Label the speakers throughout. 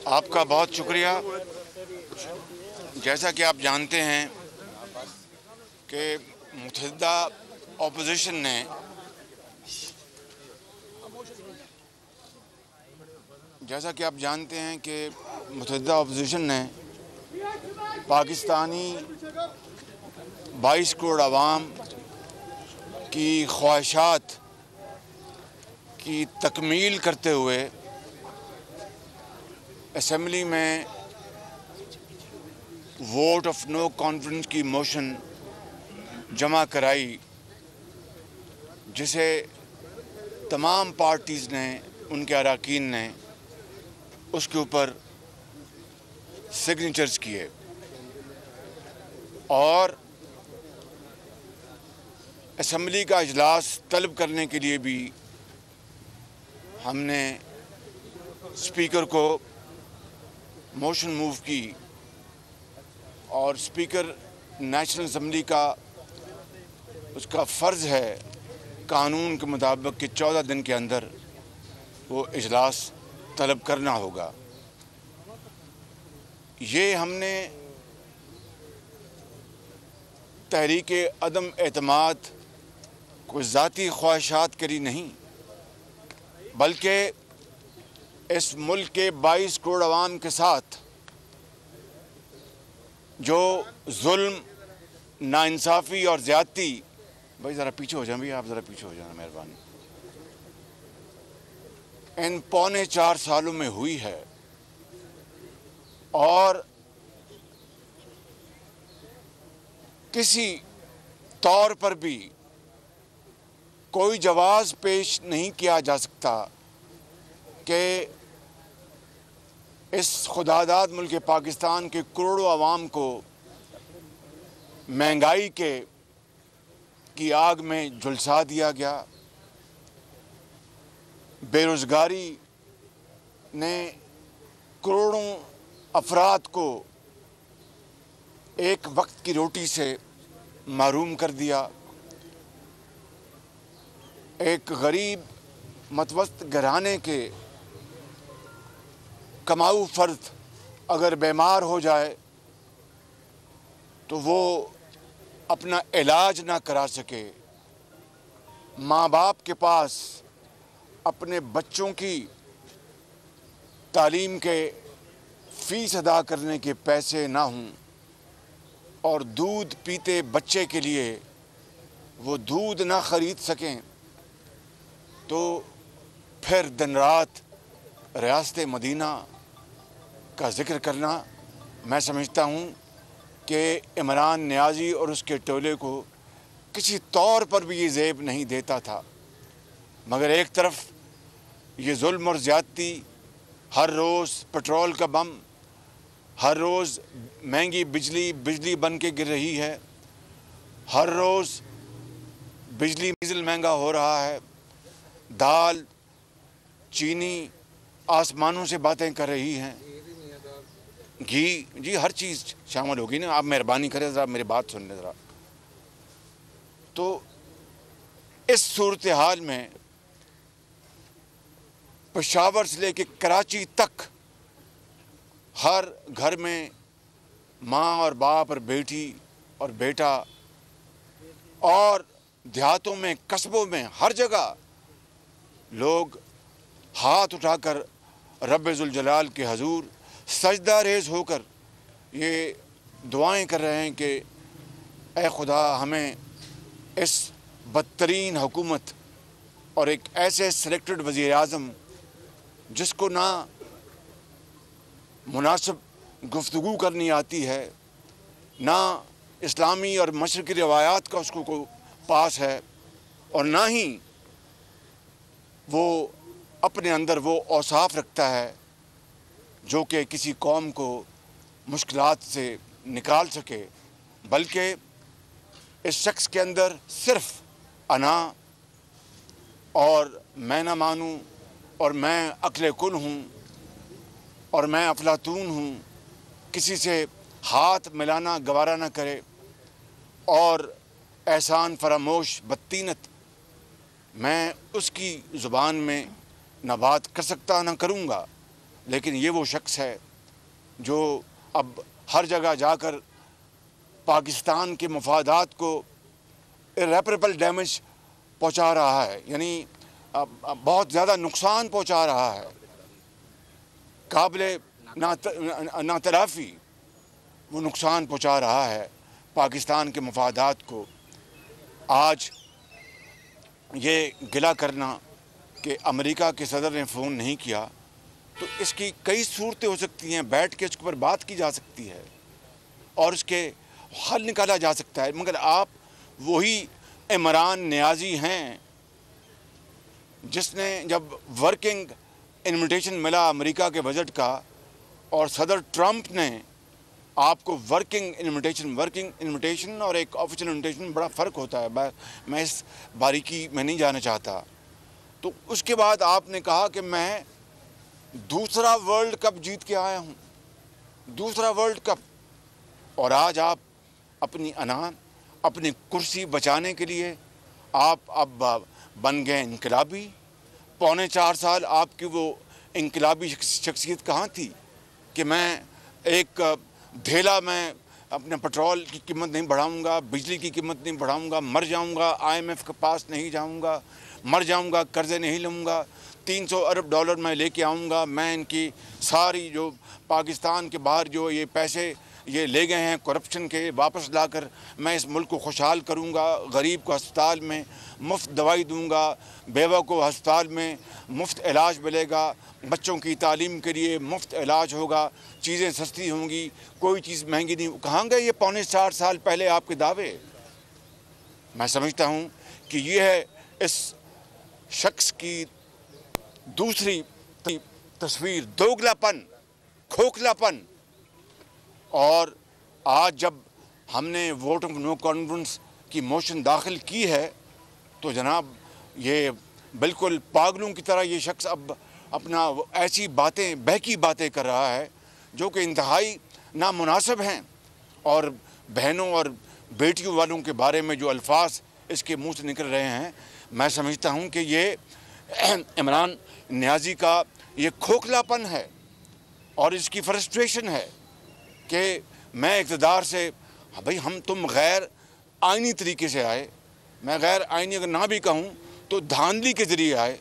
Speaker 1: آپ کا بہت شکریہ۔ جیسا کہ آپ جانتے ہیں کہ متحدہ اپوزیشن نے پاکستانی 22 کروڑ عوام کی خواہشات کی تکمیل کرتے ہوئے اسمبلی میں ووٹ آف نو کانفیڈنس کی موشن جمع کرائی، جسے تمام پارٹیز نے، ان کے اراکین نے اس کے اوپر سگنیچرز کیے، اور اسمبلی کا اجلاس طلب کرنے کے لیے بھی ہم نے اسپیکر کو موشن موو کی، اور اسپیکر نیشنل اسمبلی کا اس کا فرض ہے قانون کے مطابق کہ 14 دن کے اندر وہ اجلاس طلب کرنا ہوگا۔ یہ ہم نے تحریک عدم اعتماد کوئی ذاتی خواہشات کے لیے نہیں، بلکہ اس ملک کے 22 کروڑ عوام کے ساتھ جو ظلم، ناانصافی اور زیادتی، بھائی ذرا پیچھے ہو جائیں، آپ ذرا پیچھے ہو جانا مہربانی، ان پونے 4 سالوں میں ہوئی ہے، اور کسی طور پر بھی کوئی جواز پیش نہیں کیا جا سکتا کہ اس خداداد ملک پاکستان کے کروڑوں عوام کو مہنگائی کی آگ میں جھلسا دیا گیا۔ بے روزگاری نے کروڑوں افراد کو ایک وقت کی روٹی سے محروم کر دیا۔ ایک غریب متوسط گھرانے کے کماؤ فرد اگر بیمار ہو جائے تو وہ اپنا علاج نہ کرا سکے، ماں باپ کے پاس اپنے بچوں کی تعلیم کے فیس ادا کرنے کے پیسے نہ ہوں، اور دودھ پیتے بچے کے لیے وہ دودھ نہ خرید سکیں، تو پھر دن رات ریاست مدینہ کا ذکر کرنا میں سمجھتا ہوں کہ عمران نیازی اور اس کے ٹولے کو کسی طور پر بھی یہ زیب نہیں دیتا تھا۔ مگر ایک طرف یہ ظلم اور زیادتی، ہر روز پٹرول کا بم، ہر روز مہنگی بجلی بن کے گر رہی ہے، ہر روز بجلی ڈیزل مہنگا ہو رہا ہے، دال چینی آسمانوں سے باتیں کر رہی ہیں، گھی ہر چیز شامل ہوگی نا۔ آپ مہربانی کریں ذرا میری بات سن لیں ذرا۔ تو اس صورتحال میں پشاور سے لے کے کراچی تک ہر گھر میں ماں اور باپ اور بیٹی اور بیٹا، اور دیہاتوں میں، قصبوں میں، ہر جگہ لوگ ہاتھ اٹھا کر رب ذوالجلال کے حضور سجدہ ریز ہو کر یہ دعائیں کر رہے ہیں کہ اے خدا ہمیں اس بدترین حکومت اور ایک ایسے سلیکٹڈ وزیر اعظم جس کو نہ مناسب گفتگو کرنی آتی ہے، نہ اسلامی اور مشرقی روایات کا اس کو پاس ہے، اور نہ ہی وہ اپنے اندر وہ اوصاف رکھتا ہے جو کہ کسی قوم کو مشکلات سے نکال سکے، بلکہ اس شخص کے اندر صرف انا اور میں نہ مانوں، اور میں عقل کل ہوں، اور میں افلاطون ہوں، کسی سے ہاتھ ملانا گوارا نہ کرے، اور احسان فراموش بدطینت میں اس کی زبان میں نہ بات کر سکتا نہ کروں گا۔ لیکن یہ وہ شخص ہے جو اب ہر جگہ جا کر پاکستان کے مفادات کو irreparable ڈیمیج پہنچا رہا ہے، یعنی بہت زیادہ نقصان پہنچا رہا ہے، قابل ناتلافی وہ نقصان پہنچا رہا ہے پاکستان کے مفادات کو۔ آج یہ گلہ کرنا کہ امریکہ کے صدر نے فون نہیں کیا، تو اس کی کئی صورتیں ہو سکتی ہیں، بیٹھ کے اس کے اوپر بات کی جا سکتی ہے اور اس کے حل نکالا جا سکتا ہے، مگر آپ وہی عمران نیازی ہیں جس نے جب ورکنگ انویٹیشن ملا امریکہ کے بجٹ کا اور صدر ٹرمپ نے آپ کو ورکنگ انویٹیشن اور ایک آفیشل انویٹیشن بڑا فرق ہوتا ہے، میں اس باریکی میں نہیں جانا چاہتا، تو اس کے بعد آپ نے کہا کہ میں دوسرا ورلڈ کپ جیت کے آیا ہوں، دوسرا ورلڈ کپ، اور آج آپ اپنی اپنی کرسی بچانے کے لیے آپ اب بن گئے انقلابی۔ پونے 4 سال آپ کی وہ انقلابی شخصیت کہاں تھی کہ میں ایک دھیلا میں اپنے پٹرول کی قیمت نہیں بڑھاؤں گا، بجلی کی قیمت نہیں بڑھاؤں گا، مر جاؤں گا، IMF کے پاس نہیں جاؤں گا، مر جاؤں گا، قرضے نہیں لوں گا، 300 ارب ڈالر میں لے کے آؤں گا، میں ان کی ساری جو پاکستان کے باہر جو یہ پیسے یہ لے گئے ہیں کرپشن کے، واپس لا کر میں اس ملک کو خوشحال کروں گا، غریب کو ہسپتال میں مفت دوائی دوں گا، بیوہ کو ہسپتال میں مفت علاج ملے گا، بچوں کی تعلیم کے لیے مفت علاج ہوگا، چیزیں سستی ہوں گی، کوئی چیز مہنگی نہیں۔ کہاں گئے یہ پونے 4 سال پہلے آپ کے دعوے؟ میں سمجھتا ہوں کہ یہ ہے اس شخص کی دوسری تصویر، دوگلا پن، کھوکھلا پن۔ اور آج جب ہم نے ووٹ آف نو کانفیڈنس کی موشن داخل کی ہے تو جناب یہ بالکل پاگلوں کی طرح یہ شخص اب اپنا ایسی باتیں، بہکی باتیں کر رہا ہے جو کہ انتہائی نامناسب ہیں، اور بہنوں اور بیٹیوں والوں کے بارے میں جو الفاظ اس کے منہ سے نکل رہے ہیں، میں سمجھتا ہوں کہ یہ عمران نیازی کا یہ کھوکھلا پن ہے اور اس کی فرسٹریشن ہے کہ میں اقتدار سے، بھئی تم غیر آئینی طریقے سے آئے، میں غیر آئینی اگر نہ بھی کہوں تو دھاندلی کے ذریعے آئے،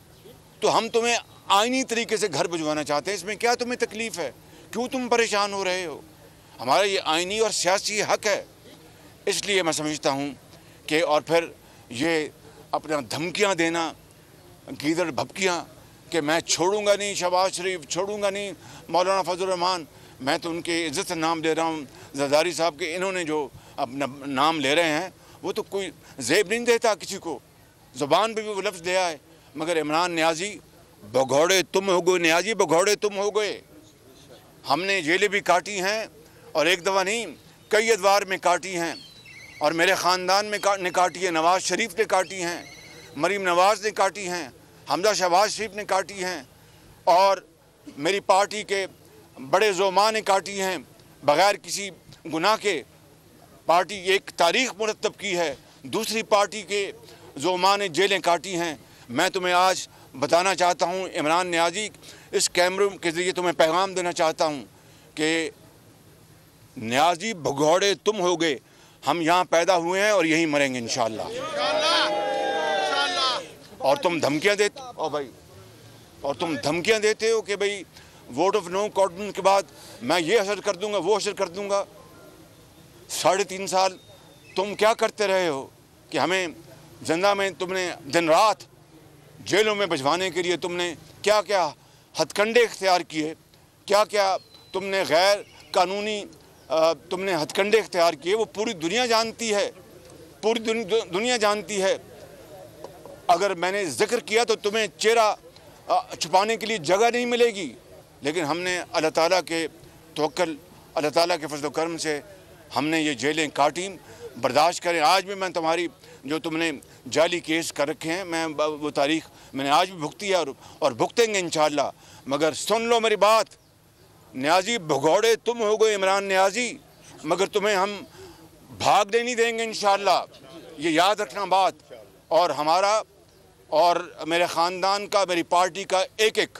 Speaker 1: تو ہم تمہیں آئینی طریقے سے گھر بھجوانا چاہتے ہیں، اس میں کیا تمہیں تکلیف ہے؟ کیوں تم پریشان ہو رہے ہو؟ ہمارا یہ آئینی اور سیاسی حق ہے۔ اس لیے میں سمجھتا ہوں کہ اور پھر یہ اپنا دھمکیاں دینا، گیدڑ بھبکیاں کہ میں چھوڑوں گا نہیں شہباز شریف، چھوڑوں گا نہیں مولانا فضل الرحمان، میں تو ان کے عزت سے نام لے رہا ہوں زرداری صاحب کے، انہوں نے جو اپنا نام لے رہے ہیں وہ تو کوئی زیب نہیں دیتا کسی کو، زبان پہ بھی وہ لفظ دیا ہے، مگر عمران نیازی بگھوڑے تم ہو گئے، نیازی بگھوڑے تم ہو گئے۔ ہم نے جیلیں بھی کاٹی ہیں اور ایک دفعہ نہیں کئی ادوار میں کاٹی ہیں، اور میرے خاندان میں نے کاٹی ہے، نواز شریف نے کاٹی ہیں، مریم نواز نے کاٹی ہیں، حمزہ شہباز شریف نے کاٹی ہیں، اور میری پارٹی کے بڑے زعماء نے کاٹی ہیں بغیر کسی گناہ کے۔ پارٹی ایک تاریخ مرتب کی ہے، دوسری پارٹی کے زعماء نے جیلیں کاٹی ہیں۔ میں تمہیں آج بتانا چاہتا ہوں عمران نیازی، اس کیمروں کے ذریعے تمہیں پیغام دینا چاہتا ہوں کہ نیازی بھگوڑے تم ہو گئے، ہم یہاں پیدا ہوئے ہیں اور یہیں مریں گے انشاءاللہ۔ اور تم دھمکیاں دیتے ہو کہ بھئی ووٹ آف نو کانفیڈنس کے بعد میں یہ اثر کر دوں گا، وہ اثر کر دوں گا۔ 3.5 سال تم کیا کرتے رہے ہو کہ ہمیں زندہ میں تم نے دن رات جیلوں میں بھجوانے کے لیے تم نے کیا کیا ہتھ کنڈے اختیار کیے، کیا کیا تم نے غیر قانونی تم نے ہتھ کنڈے اختیار کیے، وہ پوری دنیا جانتی ہے، پوری دنیا جانتی ہے۔ اگر میں نے ذکر کیا تو تمہیں چہرہ چھپانے کے لیے جگہ نہیں ملے گی، لیکن ہم نے اللہ تعالیٰ کے توکل، اللہ تعالیٰ کے فضل و کرم سے ہم نے یہ جیلیں کاٹیں، برداشت کریں۔ آج بھی میں تمہاری جو تم نے جعلی کیس کر رکھے ہیں، میں وہ تاریخ میں نے آج بھی بھگتی ہے اور بھگتیں گے انشاءاللہ، مگر سن لو میری بات، نیازی بھگوڑے تم ہو گئے عمران نیازی، مگر تمہیں ہم بھاگنے نہیں دیں گے انشاءاللہ، یہ یاد رکھنا بات۔ اور ہمارا اور میرے خاندان کا، میری پارٹی کا ایک